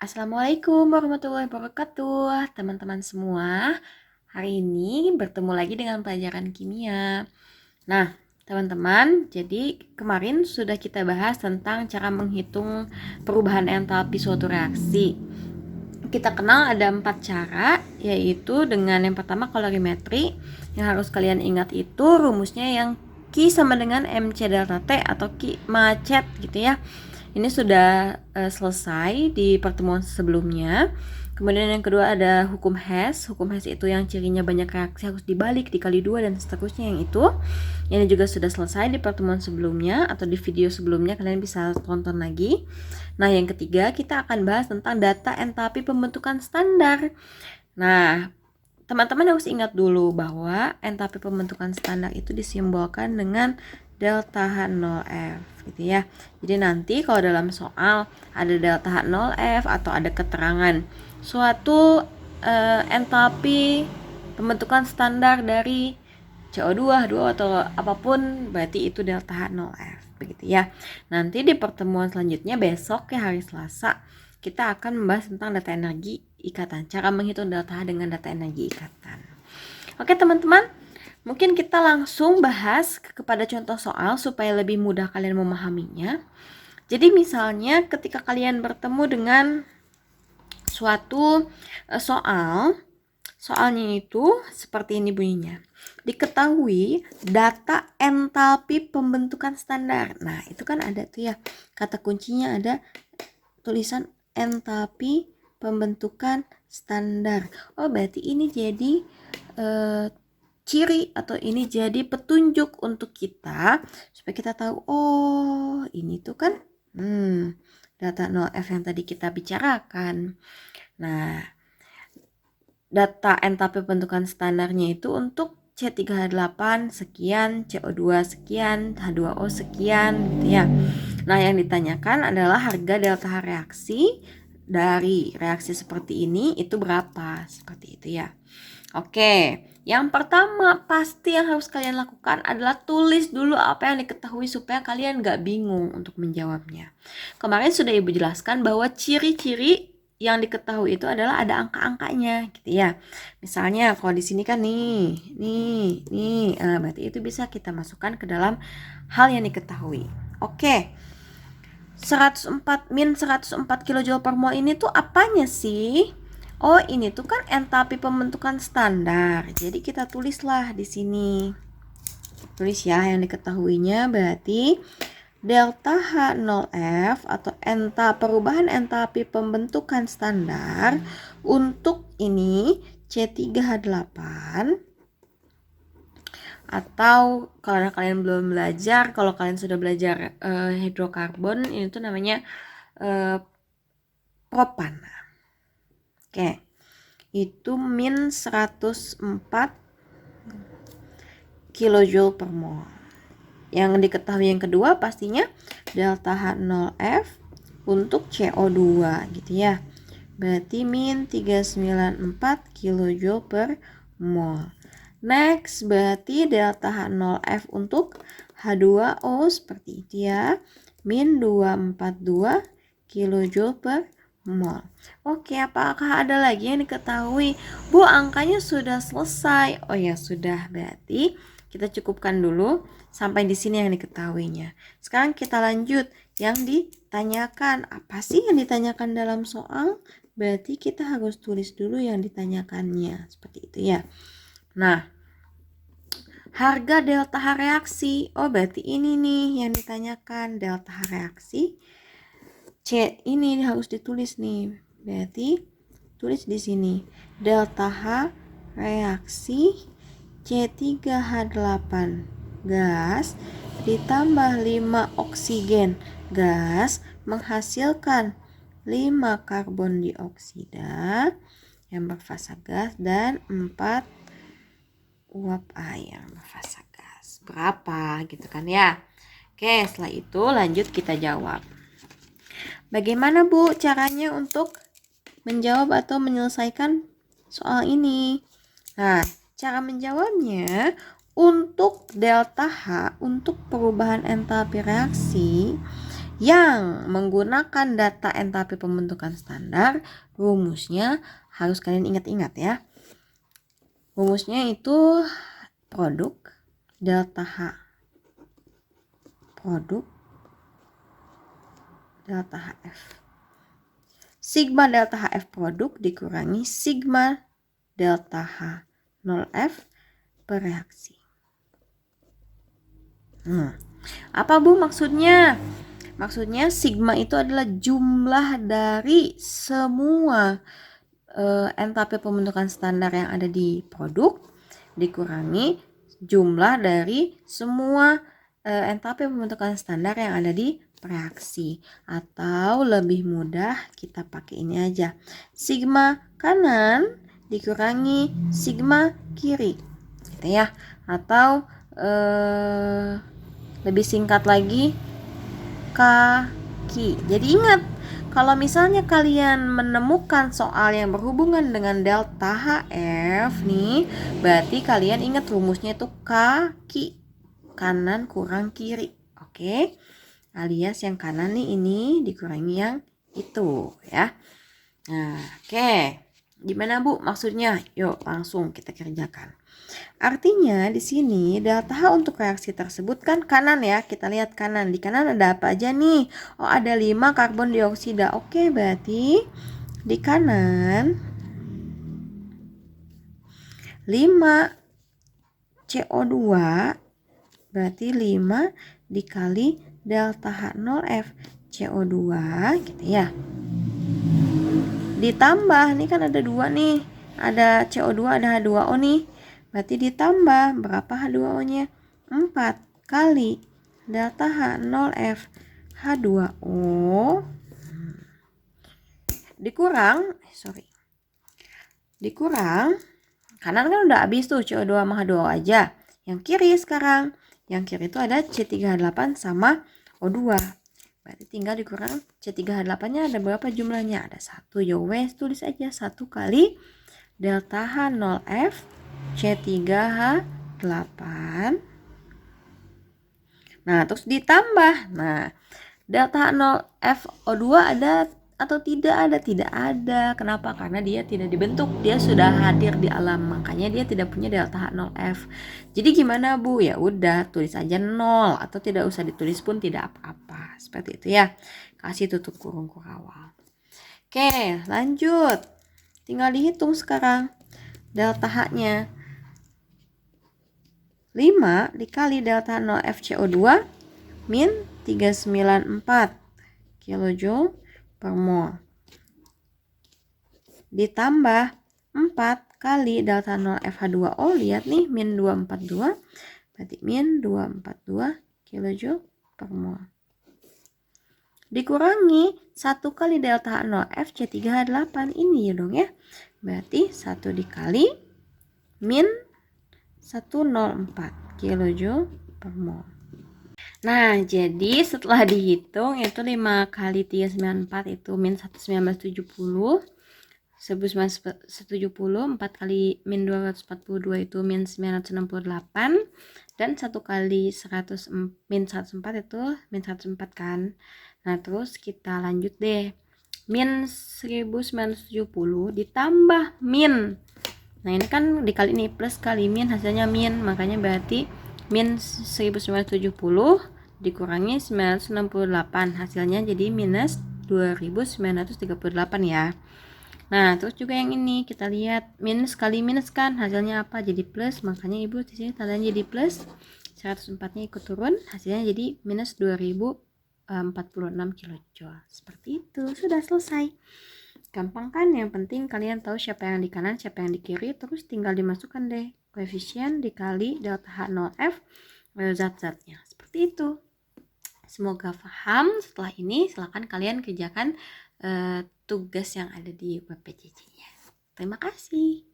Assalamualaikum warahmatullahi wabarakatuh, teman-teman semua. Hari ini bertemu lagi dengan pelajaran kimia. Nah, teman-teman, jadi kemarin sudah kita bahas tentang cara menghitung perubahan entalpi suatu reaksi. Kita kenal ada 4 cara, yaitu dengan yang pertama kalorimetri. Yang harus kalian ingat itu rumusnya yang Q sama dengan MC delta T atau Q macet gitu ya. Ini sudah selesai di pertemuan sebelumnya. Kemudian yang kedua ada hukum Hess. Hukum Hess itu yang cirinya banyak reaksi harus dibalik dikali 2 dan seterusnya yang itu. Ini juga sudah selesai di pertemuan sebelumnya atau di video sebelumnya, kalian bisa tonton lagi. Nah, yang ketiga kita akan bahas tentang data entalpi pembentukan standar. Nah, teman-teman harus ingat dulu bahwa entalpi pembentukan standar itu disimbolkan dengan delta H0F gitu ya. Jadi nanti kalau dalam soal ada delta H0F atau ada keterangan suatu entalpi pembentukan standar dari CO2, H2O atau apapun, berarti itu delta H0F begitu ya. Nanti di pertemuan selanjutnya besok ya, hari Selasa, kita akan membahas tentang data energi ikatan, cara menghitung delta H dengan data energi ikatan. Oke teman-teman, mungkin kita langsung bahas kepada contoh soal supaya lebih mudah kalian memahaminya. Jadi misalnya ketika kalian bertemu dengan suatu soalnya itu seperti ini bunyinya. Diketahui data entalpi pembentukan standar. Nah, itu kan ada tuh ya, kata kuncinya ada tulisan entalpi pembentukan standar. Oh, berarti ini jadi ciri atau ini jadi petunjuk untuk kita supaya kita tahu, oh ini tuh kan data 0F yang tadi kita bicarakan. Nah, data entalpi pembentukan standarnya itu untuk C3H8 sekian, CO2 sekian, H2O sekian gitu ya. Nah, yang ditanyakan adalah harga delta H reaksi dari reaksi seperti ini itu berapa, seperti itu ya. Oke, yang pertama pasti yang harus kalian lakukan adalah tulis dulu apa yang diketahui supaya kalian gak bingung untuk menjawabnya. Kemarin sudah Ibu jelaskan bahwa ciri-ciri yang diketahui itu adalah ada angka-angkanya gitu ya. Misalnya kalau di sini kan nih, berarti itu bisa kita masukkan ke dalam hal yang diketahui. Oke. 104 kJ per mol ini tuh apanya sih? Oh, ini tuh kan entalpi pembentukan standar. Jadi kita tulislah di sini. Tulis ya yang diketahuinya, berarti delta H0F atau perubahan entalpi pembentukan standar untuk ini C3H8, atau kalau kalian belum belajar, kalau kalian sudah belajar hidrokarbon, ini tuh namanya propan. Oke, itu min 104 kJ per mol. Yang diketahui yang kedua pastinya delta H0F untuk CO2 gitu ya. Berarti min 394 kJ per mol. Next, berarti delta H0F untuk H2O seperti itu ya. Min 242 kJ per mol. Oke, apakah ada lagi yang diketahui? Bu, angkanya sudah selesai. Oh ya, sudah. Berarti kita cukupkan dulu sampai di sini yang diketahuinya. Sekarang kita lanjut yang ditanyakan. Apa sih yang ditanyakan dalam soal? Berarti kita harus tulis dulu yang ditanyakannya. Seperti itu ya. Nah, harga delta H reaksi. Oh, berarti ini nih yang ditanyakan, delta H reaksi. C ini harus ditulis nih. Berarti tulis di sini delta H reaksi C3H8 gas ditambah 5 oksigen gas menghasilkan 5 karbon dioksida yang berfasa gas dan 4 uap air berfasa gas. Berapa gitu kan ya. Oke, setelah itu lanjut kita jawab. Bagaimana Bu caranya untuk menjawab atau menyelesaikan soal ini? Nah, cara menjawabnya untuk delta H, untuk perubahan entalpi reaksi, yang menggunakan data entalpi pembentukan standar, rumusnya harus kalian ingat-ingat ya. Rumusnya itu produk delta H. Produk delta HF. Sigma delta HF produk dikurangi sigma delta H 0F per reaksi. Apa Bu maksudnya? Maksudnya sigma itu adalah jumlah dari semua entalpi pembentukan standar yang ada di produk dikurangi jumlah dari semua entalpi pembentukan standar yang ada di reaksi. Atau lebih mudah kita pakai ini aja, sigma kanan dikurangi sigma kiri gitu ya. Atau lebih singkat lagi kaki. Jadi ingat, kalau misalnya kalian menemukan soal yang berhubungan dengan delta HF nih, berarti kalian ingat rumusnya itu kaki, kanan kurang kiri. Oke? Alias yang kanan nih ini dikurangi yang itu ya. Nah, oke. Gimana Bu maksudnya? Yuk langsung kita kerjakan. Artinya di sini delta H untuk reaksi tersebut kan kanan ya. Kita lihat kanan. Di kanan ada apa aja nih? Oh, ada 5 karbon dioksida. Oke, berarti di kanan 5 CO2 berarti 5 dikali delta H0F CO2 gitu ya. Ditambah, nih kan ada 2 nih. Ada CO2, ada H2O nih. Berarti ditambah berapa H2O-nya? 4 kali delta H0F H2O dikurang kanan kan udah habis tuh CO2 sama H2O aja. Yang kiri sekarang, yang kiri itu ada C3H8 sama O2. Berarti tinggal dikurang C3H8-nya ada berapa jumlahnya? Ada 1. Ya wes, tulis aja 1 kali delta H0F C3H8. Nah, terus ditambah. Nah, delta H0F O2 ada atau tidak ada? Tidak ada. Kenapa? Karena dia tidak dibentuk. Dia sudah hadir di alam. Makanya dia tidak punya delta H0F. Jadi gimana Bu? Ya udah, tulis aja 0 atau tidak usah ditulis pun tidak apa-apa. Seperti itu ya. Kasih tutup kurung kurawal. Oke, lanjut. Tinggal dihitung sekarang. Delta H-nya 5 dikali delta 0 FCO2 min 394 kilojoule per mol. Ditambah 4 kali delta 0 FH2O, lihat nih min 242, berarti min 242 kilojoule per mol. Dikurangi 1 kali delta 0 FC3H8 ini ya dong ya. Berarti 1 dikali min 104 kilojoule per mol. Nah, jadi setelah dihitung itu 5 kali 394 itu min 1970. 1970, 4 kali min 242 itu min 968, dan 1 kali 100 min 104 itu min 104 kan. Nah, terus kita lanjut deh. Min 1970 ditambah min. Nah, ini kan dikali ini plus kali min hasilnya min, makanya berarti min 1970 dikurangi 968 hasilnya jadi minus 2938 ya. Nah, terus juga yang ini kita lihat minus kali minus kan hasilnya apa? Jadi plus, makanya Ibu di sini tandanya jadi plus. 104-nya ikut turun, hasilnya jadi minus 2046 kilojoule. Seperti itu, sudah selesai. Gampang kan? Yang penting kalian tahu siapa yang di kanan, siapa yang di kiri, terus tinggal dimasukkan deh koefisien dikali delta H0F zat-zatnya. Seperti itu. Semoga paham. Setelah ini silakan kalian kerjakan tugas yang ada di WPCC-nya. Terima kasih.